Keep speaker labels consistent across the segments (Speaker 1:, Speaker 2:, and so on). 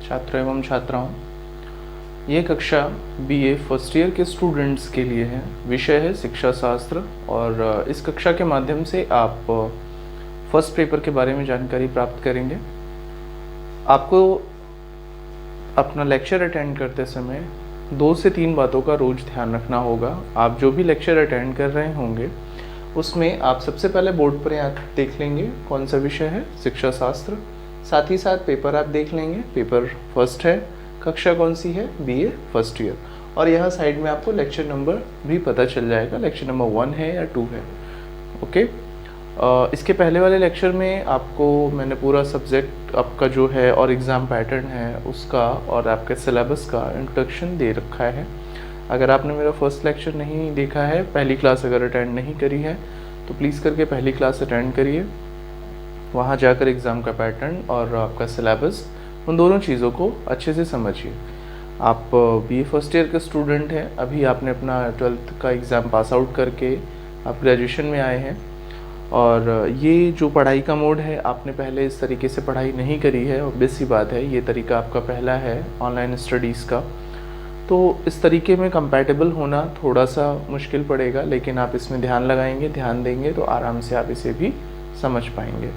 Speaker 1: छात्र एवं छात्राओं, ये कक्षा बीए फर्स्ट ईयर के स्टूडेंट्स के लिए है। विषय है शिक्षा शास्त्र और इस कक्षा के माध्यम से आप फर्स्ट पेपर के बारे में जानकारी प्राप्त करेंगे। आपको अपना लेक्चर अटेंड करते समय 2 से 3 बातों का रोज ध्यान रखना होगा। आप जो भी लेक्चर अटेंड कर रहे होंगे उसमें आप सबसे पहले बोर्ड पर यहाँ देख लेंगे कौन सा विषय है, शिक्षा शास्त्र। साथ ही साथ पेपर आप देख लेंगे, पेपर फर्स्ट है, कक्षा कौन सी है, बीए फर्स्ट ईयर। और यहाँ साइड में आपको लेक्चर नंबर भी पता चल जाएगा, लेक्चर नंबर 1 है या 2 है। ओके। इसके पहले वाले लेक्चर में आपको मैंने पूरा सब्जेक्ट आपका जो है और एग्ज़ाम पैटर्न है उसका और आपके सिलेबस का इंट्रोडक्शन दे रखा है। अगर आपने मेरा फर्स्ट लेक्चर नहीं देखा है, पहली क्लास अगर अटेंड नहीं करी है तो प्लीज़ करके पहली क्लास अटेंड करिए। वहाँ जाकर एग्ज़ाम का पैटर्न और आपका सिलेबस, उन दोनों चीज़ों को अच्छे से समझिए। आप बीए फर्स्ट ईयर के स्टूडेंट हैं, अभी आपने अपना 12th का एग्ज़ाम पास आउट करके आप ग्रेजुएशन में आए हैं और ये जो पढ़ाई का मोड है, आपने पहले इस तरीके से पढ़ाई नहीं करी है। ऑब्वियस सी बात है, ये तरीका आपका पहला है ऑनलाइन स्टडीज़ का, तो इस तरीके में कंपैटिबल होना थोड़ा सा मुश्किल पड़ेगा, लेकिन आप इसमें ध्यान लगाएंगे, ध्यान देंगे तो आराम से आप इसे भी समझ पाएंगे।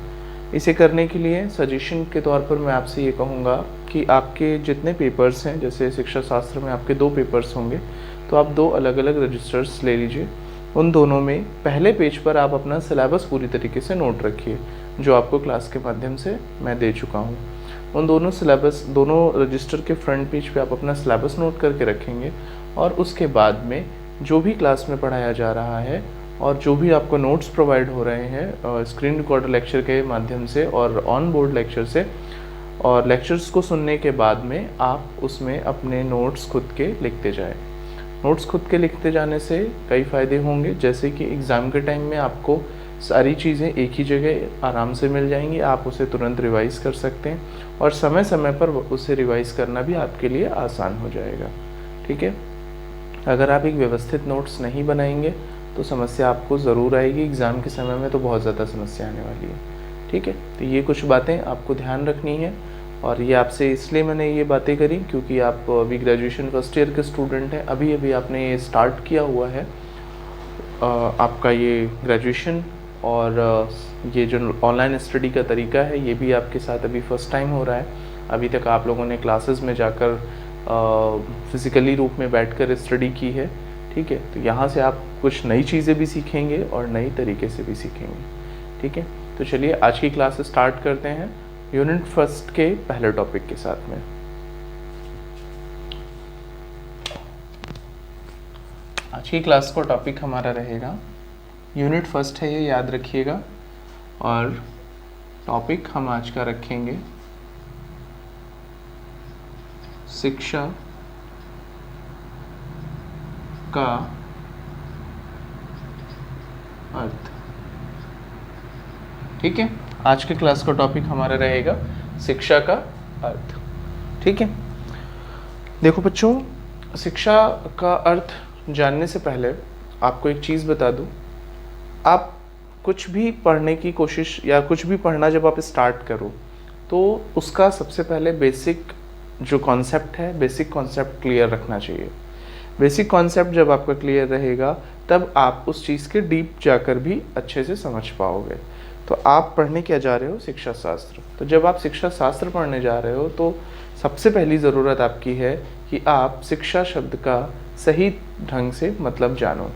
Speaker 1: इसे करने के लिए सजेशन के तौर पर मैं आपसे ये कहूँगा कि आपके जितने पेपर्स हैं, जैसे शिक्षा शास्त्र में आपके 2 पेपर्स होंगे, तो आप 2 अलग अलग रजिस्टर्स ले लीजिए। उन दोनों में पहले पेज पर आप अपना सिलेबस पूरी तरीके से नोट रखिए, जो आपको क्लास के माध्यम से मैं दे चुका हूँ। उन दोनों रजिस्टर के फ्रंट पेज पे आप अपना सिलेबस नोट करके रखेंगे और उसके बाद में जो भी क्लास में पढ़ाया जा रहा है और जो भी आपको नोट्स प्रोवाइड हो रहे हैं स्क्रीन रिकॉर्डर लेक्चर के माध्यम से और ऑन बोर्ड लेक्चर से, और लेक्चर्स को सुनने के बाद में आप उसमें अपने नोट्स खुद के लिखते जाएं। नोट्स खुद के लिखते जाने से कई फ़ायदे होंगे, जैसे कि एग्ज़ाम के टाइम में आपको सारी चीज़ें एक ही जगह आराम से मिल जाएंगी, आप उसे तुरंत रिवाइज़ कर सकते हैं और समय समय पर उसे रिवाइज़ करना भी आपके लिए आसान हो जाएगा। ठीक है। अगर आप एक व्यवस्थित नोट्स नहीं बनाएंगे तो समस्या आपको ज़रूर आएगी, एग्ज़ाम के समय में तो बहुत ज़्यादा समस्या आने वाली है। ठीक है। तो ये कुछ बातें आपको ध्यान रखनी है और ये आपसे इसलिए मैंने ये बातें करी क्योंकि आप अभी ग्रेजुएशन फर्स्ट ईयर के स्टूडेंट हैं, अभी आपने ये स्टार्ट किया हुआ है आपका ये ग्रेजुएशन, और ये जो ऑनलाइन स्टडी का तरीका है ये भी आपके साथ अभी फ़र्स्ट टाइम हो रहा है। अभी तक आप लोगों ने क्लासेस में जाकर फिज़िकली रूप में बैठकर स्टडी की है। ठीक है। तो यहाँ से आप कुछ नई चीज़ें भी सीखेंगे और नई तरीके से भी सीखेंगे। ठीक है। तो चलिए आज की क्लास स्टार्ट करते हैं यूनिट फर्स्ट के पहले टॉपिक के साथ में। आज की क्लास का टॉपिक हमारा रहेगा यूनिट फर्स्ट है, ये याद रखिएगा, और टॉपिक हम आज का रखेंगे शिक्षा का अर्थ। ठीक है। आज के क्लास का टॉपिक हमारा रहेगा शिक्षा का अर्थ। ठीक है। देखो बच्चों, शिक्षा का अर्थ जानने से पहले आपको एक चीज़ बता दूं। आप कुछ भी पढ़ने की कोशिश या कुछ भी पढ़ना जब आप स्टार्ट करो तो उसका सबसे पहले बेसिक जो कॉन्सेप्ट है, बेसिक कॉन्सेप्ट क्लियर रखना चाहिए। बेसिक कॉन्सेप्ट जब आपका क्लियर रहेगा तब आप उस चीज़ के डीप जाकर भी अच्छे से समझ पाओगे। तो आप पढ़ने क्या जा रहे हो, शिक्षा शास्त्र। तो जब आप शिक्षा शास्त्र पढ़ने जा रहे हो तो सबसे पहली ज़रूरत आपकी है कि आप शिक्षा शब्द का सही ढंग से मतलब जानो।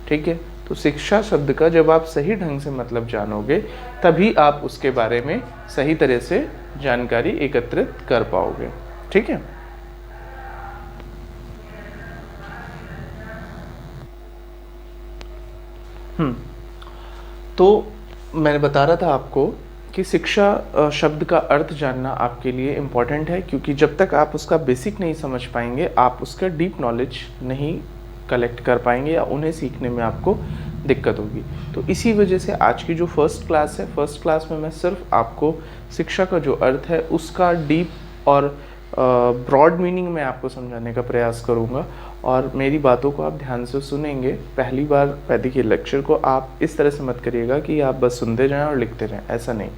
Speaker 1: ठीक है। तो शिक्षा शब्द का जब आप सही ढंग से मतलब जानोगे तभी आप उसके बारे में सही तरह से जानकारी एकत्रित कर पाओगे। ठीक है। तो मैंने बता रहा था आपको कि शिक्षा शब्द का अर्थ जानना आपके लिए इम्पॉर्टेंट है, क्योंकि जब तक आप उसका बेसिक नहीं समझ पाएंगे आप उसका डीप नॉलेज नहीं कलेक्ट कर पाएंगे या उन्हें सीखने में आपको दिक्कत होगी। तो इसी वजह से आज की जो फर्स्ट क्लास है, फर्स्ट क्लास में मैं सिर्फ आपको शिक्षा का जो अर्थ है उसका डीप और ब्रॉड मीनिंग में आपको समझाने का प्रयास करूंगा और मेरी बातों को आप ध्यान से सुनेंगे। पहली बार देखिए, लेक्चर को आप इस तरह से मत करिएगा कि आप बस सुनते जाएं और लिखते रहें, ऐसा नहीं।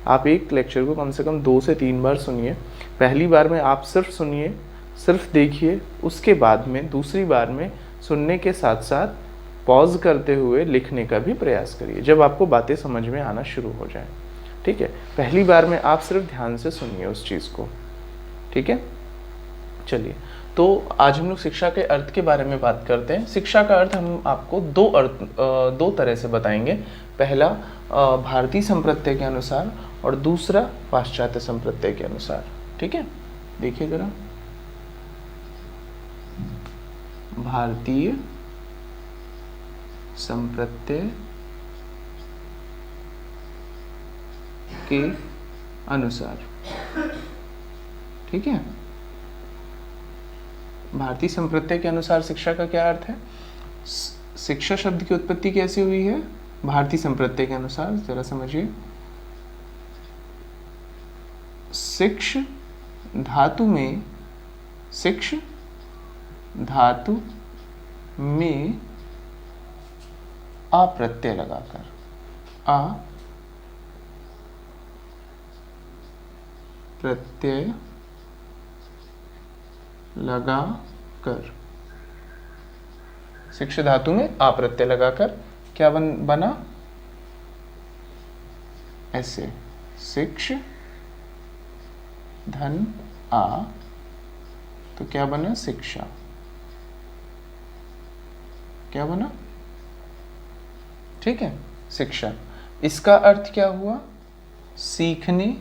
Speaker 1: आप एक लेक्चर को कम से कम 2 से 3 बार सुनिए। पहली बार में आप सिर्फ सुनिए, सिर्फ देखिए, उसके बाद में दूसरी बार में सुनने के साथ साथ पॉज करते हुए लिखने का भी प्रयास करिए जब आपको बातें समझ में आना शुरू हो जाए। ठीक है, पहली बार में आप सिर्फ ध्यान से सुनिए उस चीज़ को। ठीक है, चलिए, तो आज हम लोग शिक्षा के अर्थ के बारे में बात करते हैं। शिक्षा का अर्थ हम आपको दो तरह से बताएंगे। पहला भारतीय संप्रदाय के अनुसार और दूसरा पाश्चात्य संप्रदाय के अनुसार। ठीक है, देखिए जरा, भारतीय संप्रदाय के अनुसार। ठीक है, भारतीय संप्रदाय के अनुसार शिक्षा का क्या अर्थ है? शिक्षा शब्द की उत्पत्ति कैसे हुई है भारतीय संप्रदाय के अनुसार, जरा समझिए। शिक्ष धातु में, शिक्ष धातु में आ प्रत्यय लगाकर, आ प्रत्यय लगाकर, शिक्ष धातु में आ प्रत्यय लगाकर क्या बना? ऐसे, शिक्ष धन आ, तो क्या बना? शिक्षा। क्या बना? ठीक है, शिक्षा। इसका अर्थ क्या हुआ? सीखने,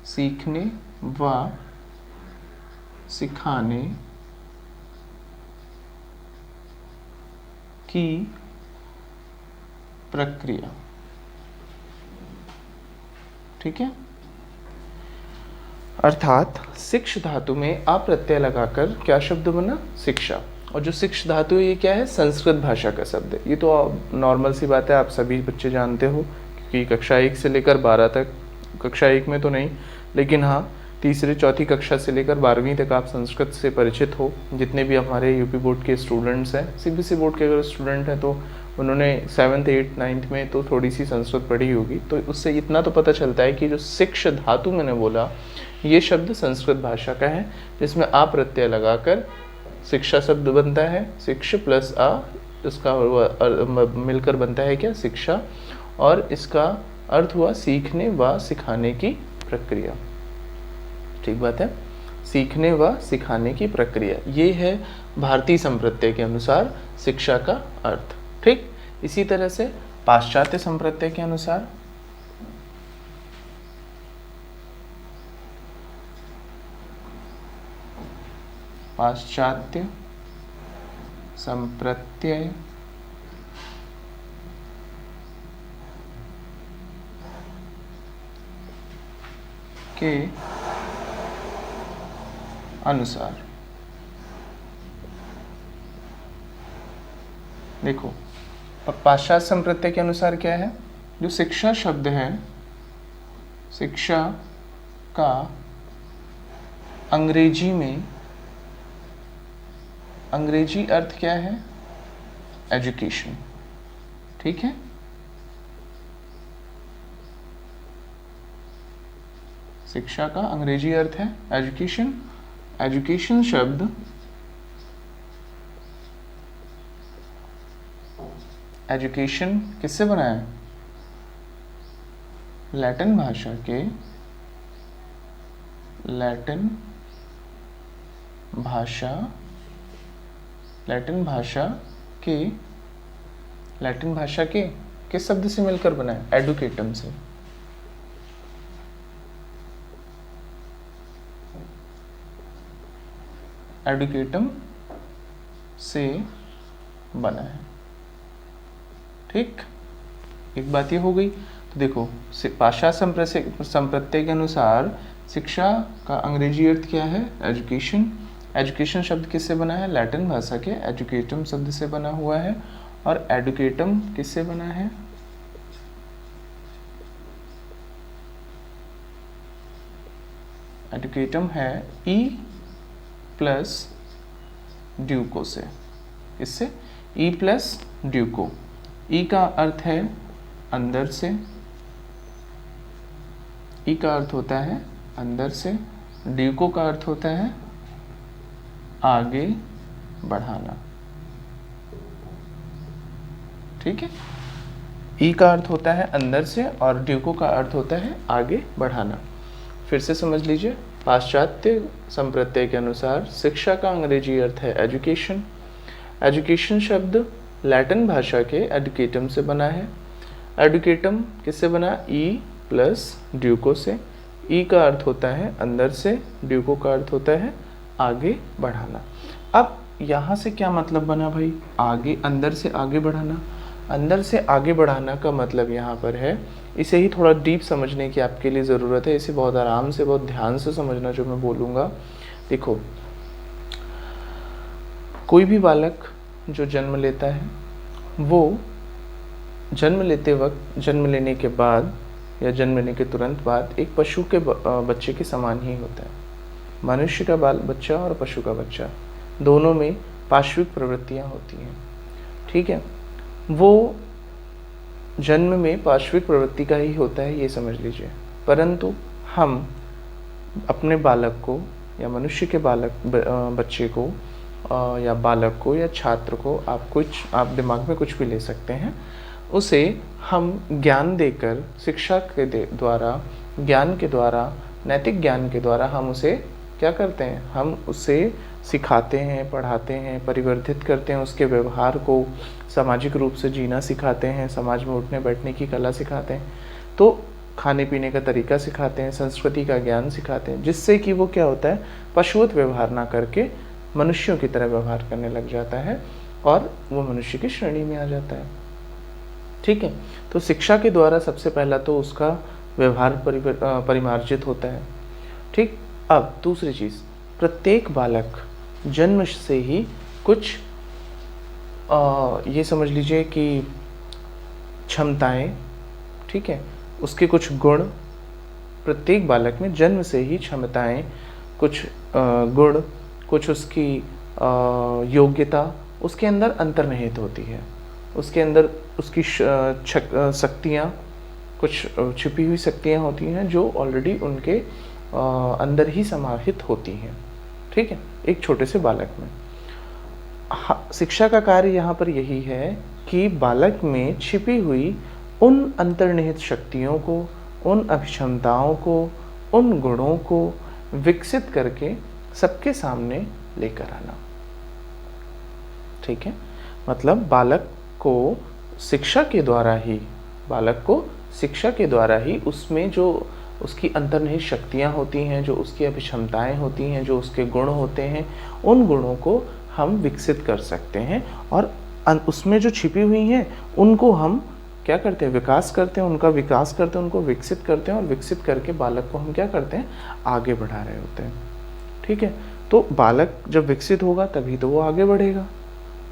Speaker 1: सीखने व सिखाने की प्रक्रिया। ठीक है, अर्थात शिक्ष धातु में आ प्रत्यय लगाकर क्या शब्द बना? शिक्षा। और जो शिक्ष धातु है ये क्या है? संस्कृत भाषा का शब्द है। ये तो नॉर्मल सी बात है, आप सभी बच्चे जानते हो, क्योंकि कक्षा 1 से लेकर 12 तक, कक्षा 1 में तो नहीं, लेकिन हाँ तीसरी चौथी कक्षा से लेकर 12वीं तक आप संस्कृत से परिचित हो। जितने भी हमारे यूपी बोर्ड के स्टूडेंट्स हैं, सीबीएसई बोर्ड के अगर स्टूडेंट हैं तो उन्होंने 7th 8th 9th में तो थोड़ी सी संस्कृत पढ़ी होगी। तो उससे इतना तो पता चलता है कि जो शिक्ष धातु मैंने बोला, ये शब्द संस्कृत भाषा का है, जिसमें आ प्रत्यय लगाकर शिक्षा शब्द बनता है। शिक्ष प्लस आ, इसका मिलकर बनता है क्या? शिक्षा। और इसका अर्थ हुआ सीखने व सिखाने की प्रक्रिया। ठीक बात है, सीखने व सिखाने की प्रक्रिया, ये है भारतीय संप्रदाय के अनुसार शिक्षा का अर्थ। ठीक, इसी तरह से पाश्चात्य संप्रदाय के अनुसार, पाश्चात्य संप्रदाय के अनुसार, देखो पाश्चात्य संप्रदाय के अनुसार क्या है? जो शिक्षा शब्द है, शिक्षा का अंग्रेजी में, अंग्रेजी अर्थ क्या है? एजुकेशन। ठीक है, शिक्षा का अंग्रेजी अर्थ है एजुकेशन। एजुकेशन शब्द एजुकेशन किससे बना है? लैटिन भाषा के, लैटिन भाषा के किस शब्द से मिलकर बना है? एडुकेटम से। एडुकेटम से बना है। ठीक, एक बात ये हो गई। तो देखो पाश्चात्य संप्रदाय के अनुसार शिक्षा का अंग्रेजी अर्थ क्या है? एजुकेशन। एजुकेशन शब्द किससे बना है? लैटिन भाषा के एजुकेटम शब्द से बना हुआ है। और एडुकेटम किससे बना है? एडुकेटम है ई प्लस ड्यूको से। इससे ई प्लस ड्यूको, ई का अर्थ है अंदर से, ई का अर्थ होता है अंदर से, ड्यूको का अर्थ होता है आगे बढ़ाना। ठीक है, ई का अर्थ होता है अंदर से और ड्यूको का अर्थ होता है आगे बढ़ाना। फिर से समझ लीजिए, पाश्चात्य संप्रत्यय के अनुसार शिक्षा का अंग्रेजी अर्थ है एजुकेशन। एजुकेशन शब्द लैटिन भाषा के एडुकेटम से बना है। एडुकेटम किससे बना? ई प्लस ड्यूको से। ई का अर्थ होता है अंदर से, ड्यूको का अर्थ होता है आगे बढ़ाना। अब यहाँ से क्या मतलब बना भाई? आगे, अंदर से आगे बढ़ाना। अंदर से आगे बढ़ाना का मतलब यहाँ पर है, इसे ही थोड़ा डीप समझने की आपके लिए ज़रूरत है। इसे बहुत आराम से, बहुत ध्यान से समझना जो मैं बोलूँगा। देखो, कोई भी बालक जो जन्म लेता है, वो जन्म लेते वक्त, जन्म लेने के बाद या जन्म लेने के तुरंत बाद एक पशु के बच्चे के समान ही होता है। मनुष्य का बाल बच्चा और पशु का बच्चा, दोनों में पार्श्विक प्रवृत्तियाँ होती हैं। ठीक है, वो जन्म में पार्श्विक प्रवृत्ति का ही होता है, ये समझ लीजिए। परंतु हम अपने बालक को या मनुष्य के बच्चे को या बालक को या छात्र को, आप दिमाग में कुछ भी ले सकते हैं, उसे हम ज्ञान देकर, शिक्षा के द्वारा, ज्ञान के द्वारा, नैतिक ज्ञान के द्वारा हम उसे क्या करते हैं? हम उसे सिखाते हैं, पढ़ाते हैं, परिवर्धित करते हैं, उसके व्यवहार को सामाजिक रूप से जीना सिखाते हैं, समाज में उठने बैठने की कला सिखाते हैं, तो खाने पीने का तरीका सिखाते हैं, संस्कृति का ज्ञान सिखाते हैं, जिससे कि वो क्या होता है? पशुवत व्यवहार ना करके मनुष्यों की तरह व्यवहार करने लग जाता है और वो मनुष्य की श्रेणी में आ जाता है। ठीक है, तो शिक्षा के द्वारा सबसे पहला तो उसका व्यवहार परिमार्जित होता है। ठीक, अब दूसरी चीज़, प्रत्येक बालक जन्म से ही कुछ ये समझ लीजिए कि क्षमताएं, ठीक है, उसके कुछ गुण, प्रत्येक बालक में जन्म से ही क्षमताएं, कुछ गुण, कुछ उसकी योग्यता उसके अंदर अंतर्निहित होती है। उसके अंदर उसकी शक्तियाँ, कुछ छिपी हुई शक्तियाँ होती हैं जो ऑलरेडी उनके अंदर ही समाहित होती हैं। ठीक है, एक छोटे से बालक में। शिक्षा का कार्य यहाँ पर यही है कि बालक में छिपी हुई उन अंतर्निहित शक्तियों को, उन अभिक्षमताओं को, उन गुणों को विकसित करके सबके सामने लेकर आना। ठीक है, मतलब बालक को शिक्षा के द्वारा ही उसमें जो उसकी अंतर्निहित शक्तियाँ होती हैं, जो उसकी अभिक्षमताएँ होती हैं, जो उसके गुण होते हैं, उन गुणों को हम विकसित कर सकते हैं और उसमें जो छिपी हुई हैं उनको हम क्या करते हैं? विकास करते हैं, उनका विकास करते हैं, उनको विकसित करते हैं और विकसित करके बालक को हम क्या करते हैं? आगे बढ़ा रहे होते हैं। ठीक है, तो बालक जब विकसित होगा तभी तो वो आगे बढ़ेगा।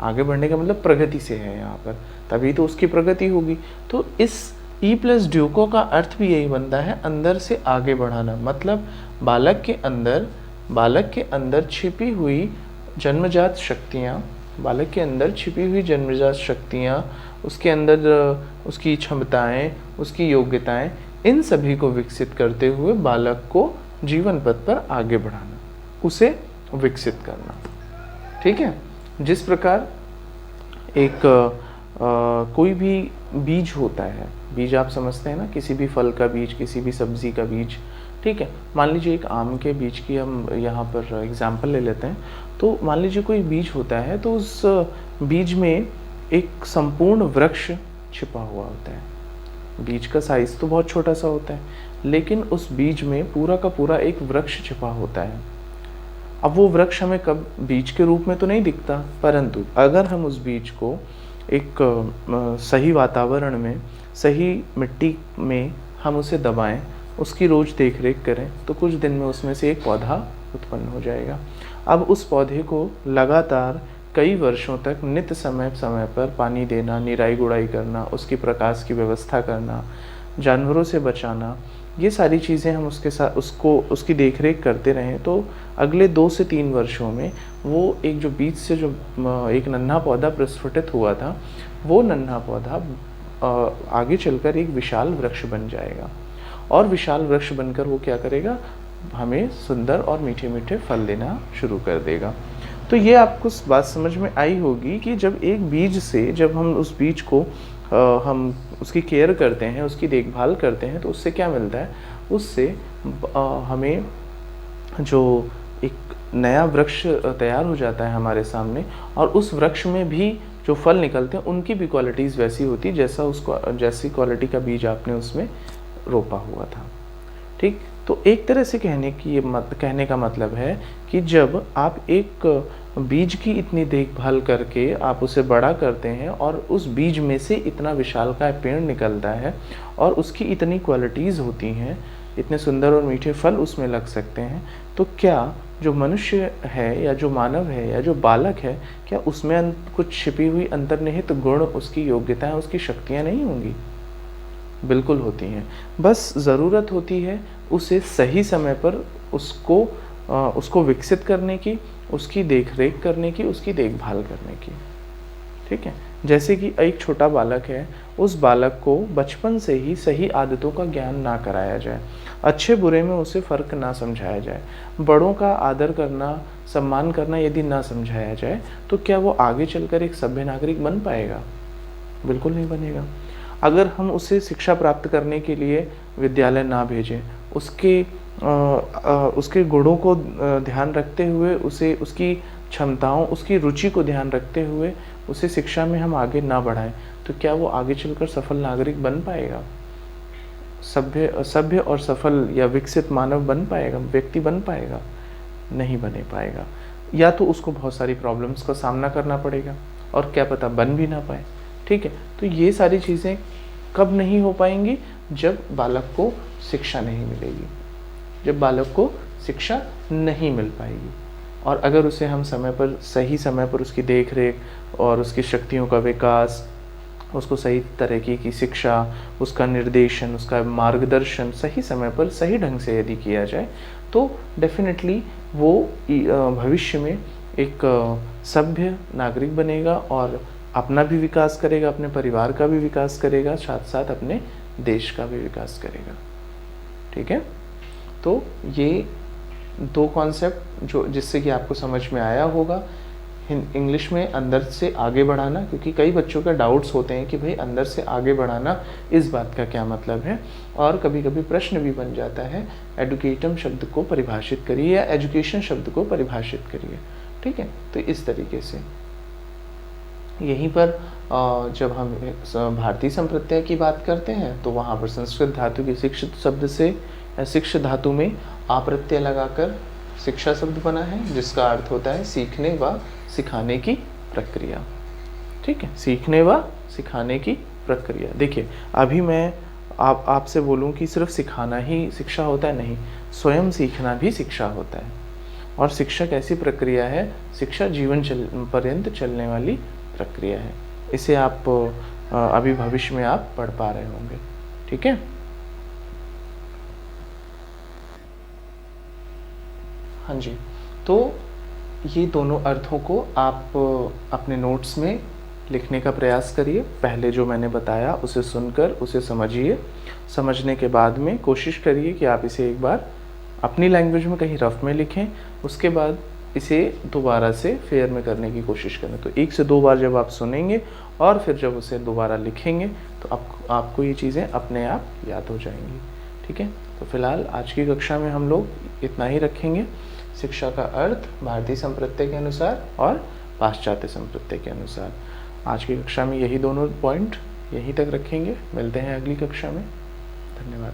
Speaker 1: आगे बढ़ने का मतलब प्रगति से है यहाँ पर, तभी तो उसकी प्रगति होगी। तो इस ई प्लस ड्यूको का अर्थ भी यही बनता है, अंदर से आगे बढ़ाना। मतलब बालक के अंदर छिपी हुई जन्मजात शक्तियाँ, उसके अंदर उसकी क्षमताएं, उसकी योग्यताएं, इन सभी को विकसित करते हुए बालक को जीवन पथ पर आगे बढ़ाना, उसे विकसित करना। ठीक है, जिस प्रकार एक कोई भी बीज होता है, बीज आप समझते हैं ना, किसी भी फल का बीज, किसी भी सब्जी का बीज। ठीक है, मान लीजिए एक आम के बीज की हम यहाँ पर एग्जाम्पल ले लेते हैं। तो मान लीजिए कोई बीज होता है, तो उस बीज में एक संपूर्ण वृक्ष छिपा हुआ होता है। बीज का साइज तो बहुत छोटा सा होता है, लेकिन उस बीज में पूरा का पूरा एक वृक्ष छिपा होता है। अब वो वृक्ष हमें कब बीज के रूप में तो नहीं दिखता, परंतु अगर हम उस बीज को एक सही वातावरण में, सही मिट्टी में हम उसे दबाएं, उसकी रोज़ देख रेख करें, तो कुछ दिन में उसमें से एक पौधा उत्पन्न हो जाएगा। अब उस पौधे को लगातार कई वर्षों तक नित्य समय पर पानी देना, निराई गुड़ाई करना, उसकी प्रकाश की व्यवस्था करना, जानवरों से बचाना, ये सारी चीज़ें हम उसके साथ उसकी देख रेख करते रहें तो अगले 2 से 3 वर्षों में वो एक जो बीज से जो एक नन्हा पौधा प्रस्फुटित हुआ था, वो नन्हा पौधा आगे चलकर एक विशाल वृक्ष बन जाएगा और विशाल वृक्ष बनकर वो क्या करेगा, हमें सुंदर और मीठे मीठे फल देना शुरू कर देगा। तो ये आपको बात समझ में आई होगी कि जब एक बीज से, जब हम उस बीज को हम उसकी केयर करते हैं, उसकी देखभाल करते हैं, तो उससे क्या मिलता है, उससे हमें जो एक नया वृक्ष तैयार हो जाता है हमारे सामने, और उस वृक्ष में भी जो फल निकलते हैं उनकी भी क्वालिटीज़ वैसी होती जैसी क्वालिटी का बीज आपने उसमें रोपा हुआ था। ठीक, तो एक तरह से कहने का मतलब है कि जब आप एक बीज की इतनी देखभाल करके आप उसे बड़ा करते हैं और उस बीज में से इतना विशालकाय पेड़ निकलता है और उसकी इतनी क्वालिटीज़ होती हैं, इतने सुंदर और मीठे फल उसमें लग सकते हैं, तो क्या जो मनुष्य है या जो मानव है या जो बालक है, क्या उसमें कुछ छिपी हुई अंतर्निहित गुण, उसकी योग्यताएं, उसकी शक्तियां नहीं होंगी? बिल्कुल होती हैं। बस ज़रूरत होती है उसे सही समय पर उसको विकसित करने की, उसकी देखरेख करने की, उसकी देखभाल करने की। ठीक है, जैसे कि एक छोटा बालक है, उस बालक को बचपन से ही सही आदतों का ज्ञान ना कराया जाए, अच्छे बुरे में उसे फ़र्क ना समझाया जाए, बड़ों का आदर करना, सम्मान करना यदि ना समझाया जाए, तो क्या वो आगे चलकर एक सभ्य नागरिक बन पाएगा? बिल्कुल नहीं बनेगा। अगर हम उसे शिक्षा प्राप्त करने के लिए विद्यालय ना भेजें, उसके गुणों को ध्यान रखते हुए, उसे उसकी क्षमताओं, उसकी रुचि को ध्यान रखते हुए उसे शिक्षा में हम आगे ना बढ़ाएं, तो क्या वो आगे चलकर सफल नागरिक बन पाएगा? सभ्य और सफल या विकसित मानव बन पाएगा, व्यक्ति बन पाएगा? नहीं बने पाएगा। या तो उसको बहुत सारी प्रॉब्लम्स का सामना करना पड़ेगा और क्या पता बन भी ना पाए। ठीक है, तो ये सारी चीज़ें कब नहीं हो पाएंगी? जब बालक को शिक्षा नहीं मिलेगी, जब बालक को शिक्षा नहीं मिल पाएगी। और अगर उसे हम सही समय पर उसकी देख रेख और उसकी शक्तियों का विकास, उसको सही तरीके की शिक्षा, उसका निर्देशन, उसका मार्गदर्शन सही समय पर सही ढंग से यदि किया जाए, तो डेफिनेटली वो भविष्य में एक सभ्य नागरिक बनेगा और अपना भी विकास करेगा, अपने परिवार का भी विकास करेगा, साथ साथ अपने देश का भी विकास करेगा। ठीक है, तो ये 2 कॉन्सेप्ट जिससे कि आपको समझ में आया होगा। इंग्लिश में अंदर से आगे बढ़ाना, क्योंकि कई बच्चों का डाउट्स होते हैं कि भाई अंदर से आगे बढ़ाना इस बात का क्या मतलब है, और कभी कभी प्रश्न भी बन जाता है, एडुकेटम शब्द को परिभाषित करिए या एजुकेशन शब्द को परिभाषित करिए। ठीक है, तो इस तरीके से यहीं पर जब हम भारतीय संप्रत्यय की बात करते हैं तो वहाँ पर संस्कृत धातु के शिक्षित शब्द से शिक्ष धातु में आ प्रत्यय लगाकर शिक्षा शब्द बना है, जिसका अर्थ होता है सीखने व सिखाने की प्रक्रिया। ठीक है, सीखने व सिखाने की प्रक्रिया। देखिए, अभी मैं आपसे बोलूं कि सिर्फ सिखाना ही शिक्षा होता है, नहीं, स्वयं सीखना भी शिक्षा होता है। और शिक्षा कैसी प्रक्रिया है? शिक्षा जीवन पर्यंत चलने वाली प्रक्रिया है। इसे आप अभी भविष्य में आप पढ़ पा रहे होंगे। ठीक है, हाँ जी, तो ये दोनों अर्थों को आप अपने नोट्स में लिखने का प्रयास करिए। पहले जो मैंने बताया उसे सुनकर उसे समझिए, समझने के बाद में कोशिश करिए कि आप इसे एक बार अपनी लैंग्वेज में कहीं रफ में लिखें, उसके बाद इसे दोबारा से फेयर में करने की कोशिश करें। तो 1 से 2 बार जब आप सुनेंगे और फिर जब उसे दोबारा लिखेंगे तो आपको ये चीज़ें अपने आप याद हो जाएंगी। ठीक है, तो फिलहाल आज की कक्षा में हम लोग इतना ही रखेंगे। शिक्षा का अर्थ भारतीय संप्रत्यय के अनुसार और पाश्चात्य संप्रत्यय के अनुसार। आज की कक्षा में यही दोनों पॉइंट यहीं तक रखेंगे। मिलते हैं अगली कक्षा में। धन्यवाद।